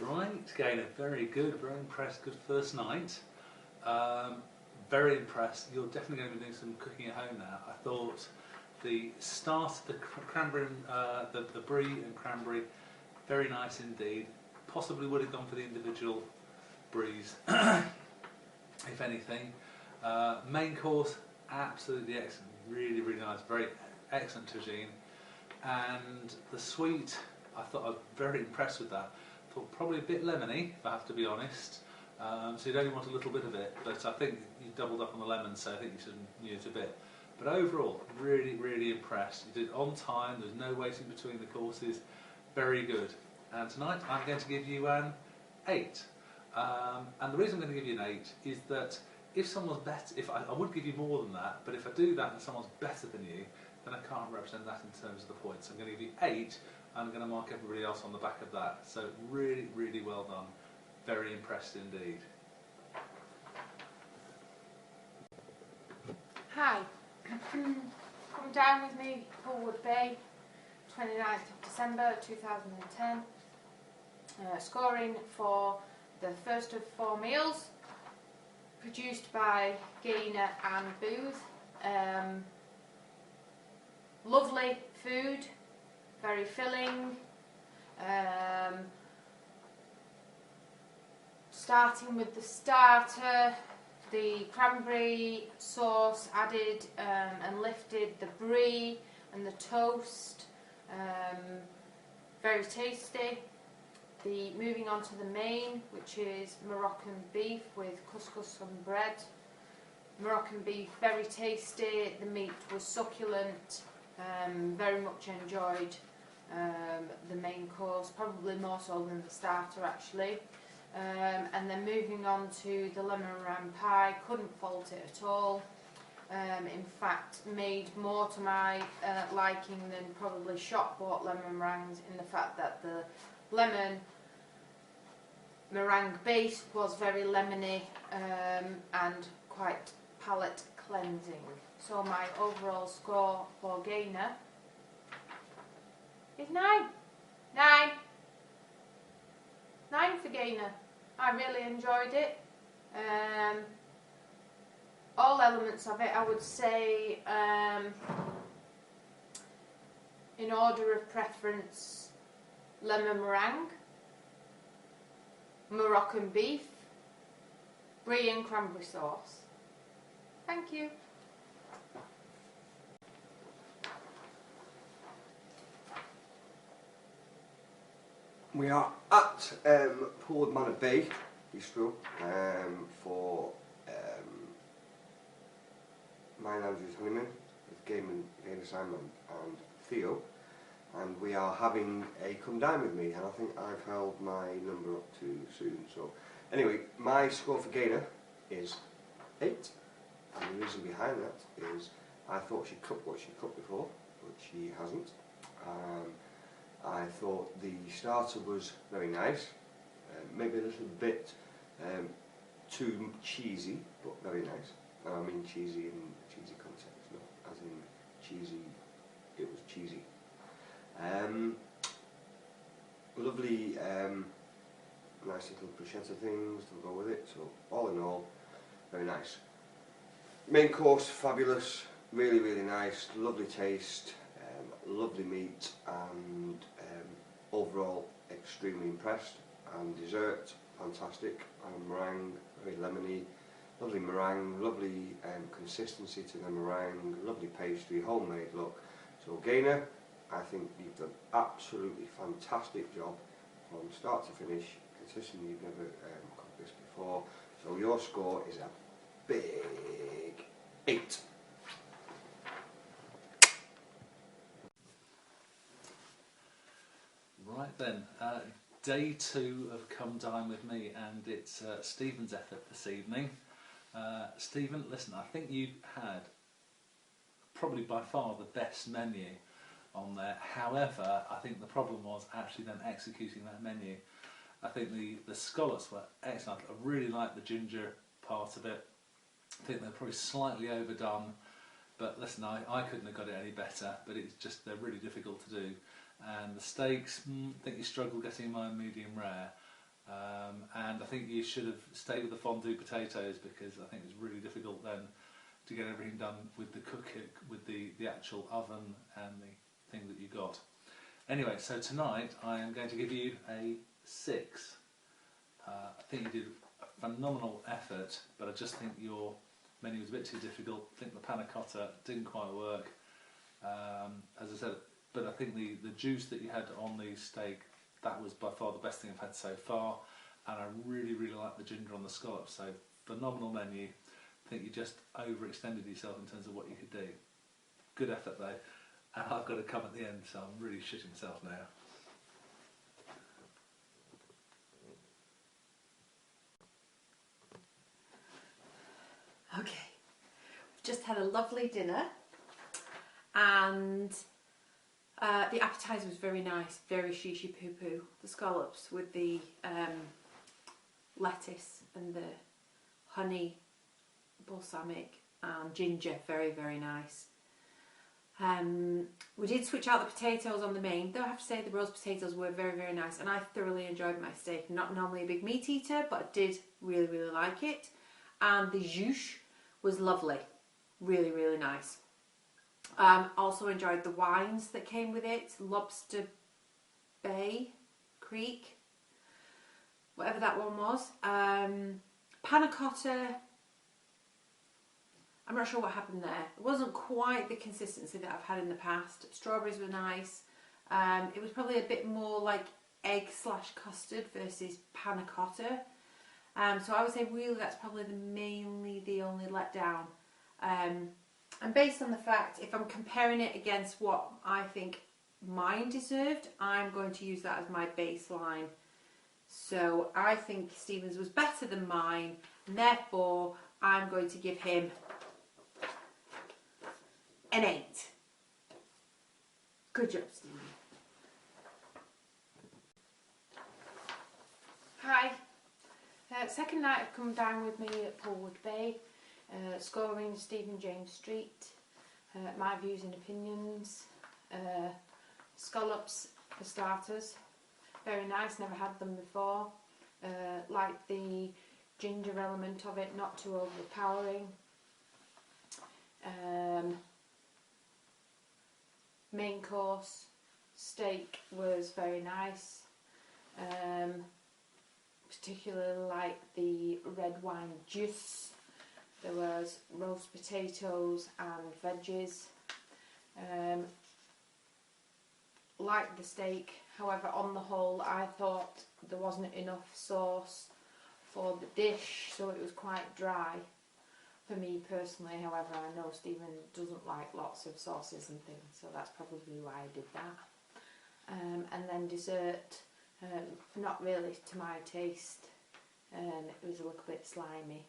Right, Gaynor, very good, very impressed, good first night. Very impressed. You're definitely going to be doing some cooking at home now. I thought the start, the cranberry, the brie and cranberry, very nice indeed. Possibly would have gone for the individual bries, if anything. Main course, absolutely excellent, really, really nice, very excellent tagine. And the sweet, I thought I was very impressed with that. Thought probably a bit lemony, if I have to be honest. So you'd only want a little bit of it, but I think you doubled up on the lemon, so I think you should use a bit. But overall, really, really impressed. You did it on time, there's no waiting between the courses, very good. And tonight I'm going to give you an 8. And the reason I'm going to give you an 8 is that if someone's better, I would give you more than that, but if I do that and someone's better than you, then I can't represent that in terms of the points. I'm going to give you 8, and I'm going to mark everybody else on the back of that. So really, really well done. Very impressed indeed. Hi, come down with me, Pullwood Bay, 29th of December 2010. Scoring for the first of 4 meals, produced by Gaynor and Booth. Lovely food, very filling. Starting with the starter, the cranberry sauce added and lifted the brie and the toast, very tasty. Moving on to the main, which is Moroccan beef with couscous and bread. Moroccan beef, very tasty, the meat was succulent, very much enjoyed the main course, probably more so than the starter actually. And then moving on to the lemon meringue pie, couldn't fault it at all. In fact, made more to my liking than probably shop bought lemon meringues, in the fact that the lemon meringue base was very lemony and quite palate cleansing. So my overall score for Gaynor is 9. 9. 9 for Gaynor. I really enjoyed it. All elements of it, I would say, in order of preference: lemon meringue, Moroccan beef, brie and cranberry sauce. Thank you. We are at Pullwood Manor Bay Bistro for mine and Andrew's honeymoon with Gaynor, Simon and Theo, and we are having a come dine with me, and I think I've held my number up too soon. So anyway, my score for Gaynor is 8, and the reason behind that is I thought she cooked what she cooked before, but she hasn't. I thought the starter was very nice, maybe a little bit too cheesy, but very nice. I mean cheesy in cheesy context, not as in cheesy, it was cheesy. Lovely, nice little bruschetta things to go with it, so all in all, very nice. Main course, fabulous, really, really nice, lovely taste. Lovely meat, and overall extremely impressed. And dessert, fantastic, and meringue, very lemony, lovely meringue, lovely consistency to the meringue, lovely pastry, homemade look. So Gaynor, I think you've done absolutely fantastic job from start to finish, consistent. You've never cooked this before, so your score is a big 8. Right then, day 2 of Come Dine With Me, and it's Stephen's effort this evening. Stephen, listen, I think you had probably by far the best menu on there. However, I think the problem was actually then executing that menu. I think the scallops were excellent. I really liked the ginger part of it. I think they're probably slightly overdone, but listen, I couldn't have got it any better, but it's just, they're really difficult to do. And the steaks, I think you struggled getting mine medium rare. And I think you should have stayed with the fondue potatoes, because I think it was really difficult then to get everything done with the cooking, with the actual oven and the thing that you got. Anyway, so tonight I am going to give you a 6. I think you did a phenomenal effort, but I just think your menu was a bit too difficult. I think the panna cotta didn't quite work, as I said, but I think the juice that you had on the steak, that was by far the best thing I've had so far, and I really like the ginger on the scallops. So phenomenal menu. I think you just overextended yourself in terms of what you could do. Good effort though, and I've got to come at the end, so I'm really shitting myself now. Okay, we've just had a lovely dinner, and the appetizer was very nice, very shishi poo poo. The scallops with the lettuce and the honey, balsamic and ginger, very nice. We did switch out the potatoes on the main, though I have to say the roast potatoes were very nice, and I thoroughly enjoyed my steak. I'm not normally a big meat eater, but I did really like it. And the jus was lovely, really nice. Also enjoyed the wines that came with it, Lobster Bay Creek, whatever that one was. Panna cotta, I'm not sure what happened there. It wasn't quite the consistency that I've had in the past. Strawberries were nice. It was probably a bit more like egg/custard versus panna cotta. So I would say really that's probably the only letdown. And based on the fact, if I'm comparing it against what I think mine deserved, I'm going to use that as my baseline. So I think Stephen's was better than mine, and therefore I'm going to give him an 8. Good job, Stephen. Hi. Second night I've come down with me at Pullwood Bay, scoring Stephen James Street, my views and opinions, scallops for starters, very nice, never had them before, like the ginger element of it, not too overpowering. Main course, steak was very nice. Particularly like the red wine juice. There was roast potatoes and veggies. Like the steak, however, on the whole, I thought there wasn't enough sauce for the dish, so it was quite dry for me personally. However, I know Stephen doesn't like lots of sauces and things, so that's probably why I did that. And then dessert. Not really to my taste. It was a little bit slimy.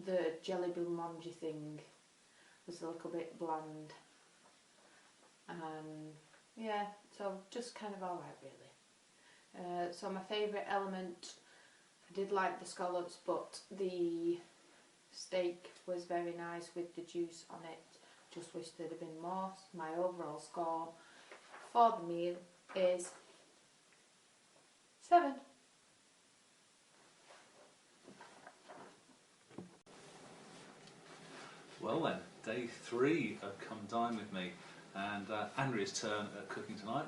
The jelly blancmange thing was a little bit bland. Yeah, so just kind of alright really. So my favourite element, I did like the scallops, but the steak was very nice with the juice on it. Just wish there'd have been more. My overall score for the meal is 7. Well then, day 3 of Come Dine With Me, and Andrea's turn at cooking tonight.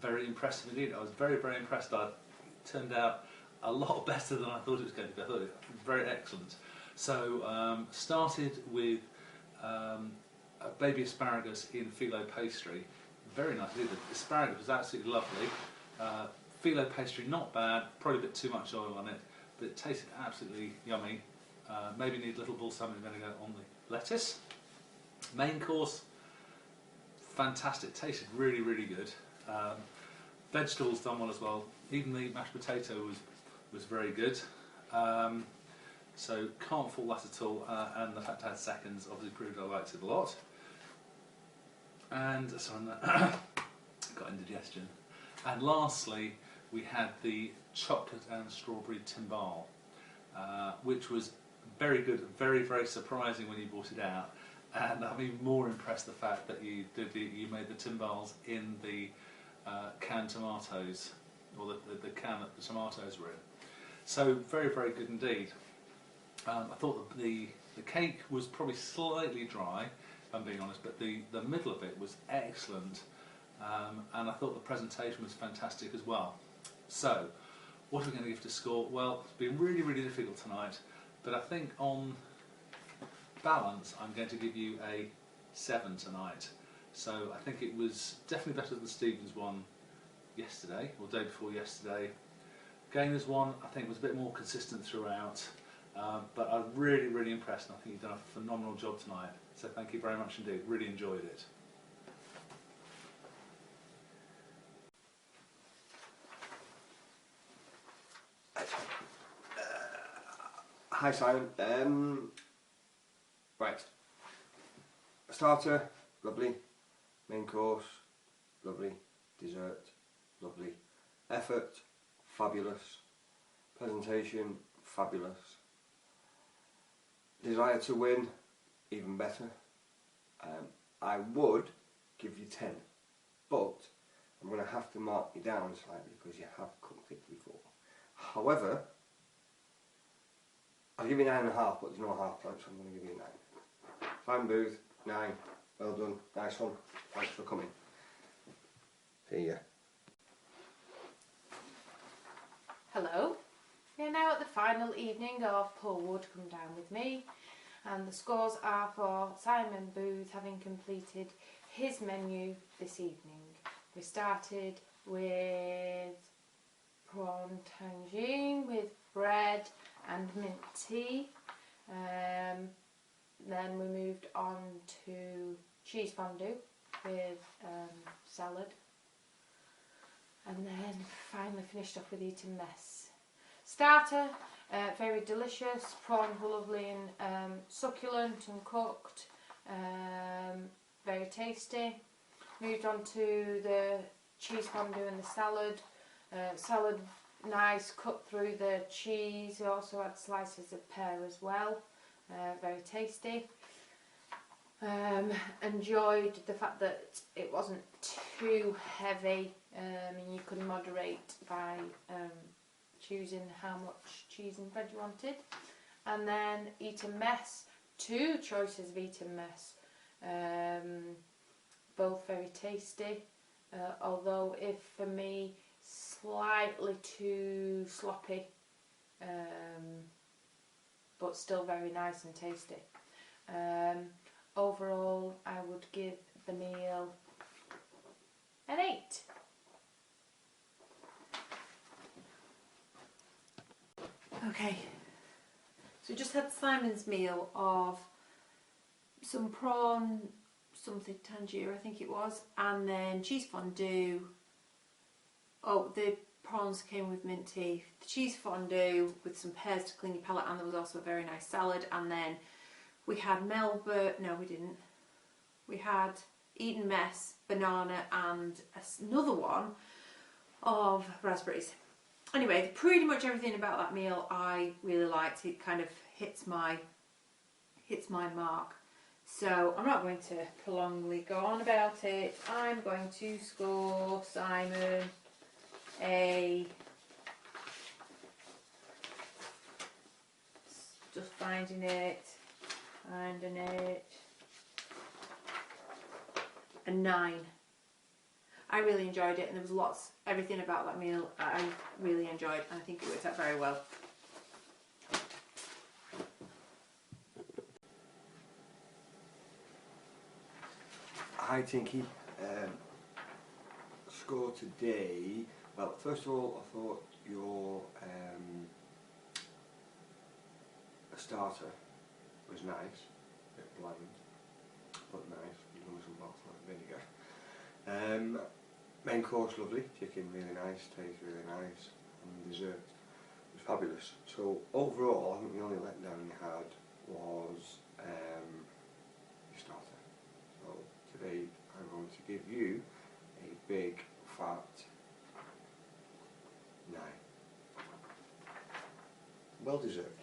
Very impressive indeed. I was very impressed. It turned out a lot better than I thought it was going to be. I thought it was very excellent. So started with a baby asparagus in phyllo pastry. Very nice. The asparagus was absolutely lovely. Phyllo pastry, not bad. Probably a bit too much oil on it, but it tasted absolutely yummy. Maybe need a little balsamic vinegar on the lettuce. Main course, fantastic. Tasted really good. Vegetables done well as well. Even the mashed potato was very good. So can't fault that at all. And the fact I had seconds obviously proved I liked it a lot. And so got indigestion. And lastly, we had the chocolate and strawberry timbale, which was very good, very surprising when you brought it out. And I'm even more impressed the fact that you made the timbales in the canned tomatoes, or the can that the tomatoes were in. So very, very good indeed. I thought the cake was probably slightly dry, if I'm being honest, but the middle of it was excellent, and I thought the presentation was fantastic as well. So, what are we going to give to score? Well, it's been really, really difficult tonight, but I think on balance I'm going to give you a 7 tonight. So I think it was definitely better than Stephen's one yesterday, or day before yesterday. Gainer's one I think was a bit more consistent throughout, but I'm really, really impressed, and I think you've done a phenomenal job tonight. So thank you very much indeed, really enjoyed it. Hi Simon. Right. Starter, lovely. Main course, lovely. Dessert, lovely. Effort, fabulous. Presentation, fabulous. Desire to win, even better. I would give you 10, but I'm going to have to mark you down slightly because you have cooked it before. However, I'll give you 9.5, but there's no half point, so I'm going to give you 9. Simon Booth, 9. Well done, nice one. Thanks for coming. See ya. Hello. We are now at the final evening of Pullwood Come Down With Me, and the scores are for Simon Booth having completed his menu this evening. We started with prawn tangine with bread and mint tea. Then we moved on to cheese fondue with salad, and then finally finished off with eating mess. Starter, very delicious. Prawns were lovely and succulent and cooked, very tasty. Moved on to the cheese fondue and the salad. Salad nice, cut through the cheese. We also had slices of pear as well, very tasty. Enjoyed the fact that it wasn't too heavy, and you could moderate by choosing how much cheese and bread you wanted. And then eating mess, 2 choices of eating mess, both very tasty, although if for me slightly too sloppy, but still very nice and tasty. Overall, I would give the meal an 8. Okay, so we just had Simon's meal of some prawn, something tangier I think it was, and then cheese fondue. Oh, the prawns came with mint tea. The cheese fondue with some pears to clean your palate, and there was also a very nice salad. And then we had Melbourne, no we didn't. We had Eton Mess, banana, and another one of raspberries. Anyway, pretty much everything about that meal I really liked. It kind of hits my mark. So I'm not going to prolongly go on about it. I'm going to score Simon a, just finding it, a 9. I really enjoyed it, and there was everything about that meal I really enjoyed, and I think it worked out very well. Hi Tinky. Score today. Well, first of all, I thought your starter was nice, a bit bland, but nice. You know, some box like vinegar. Main course lovely, chicken really nice, taste really nice, and dessert was fabulous. So overall, I think the only letdown you had was your starter. So today I'm going to give you a big fat 9. Well deserved.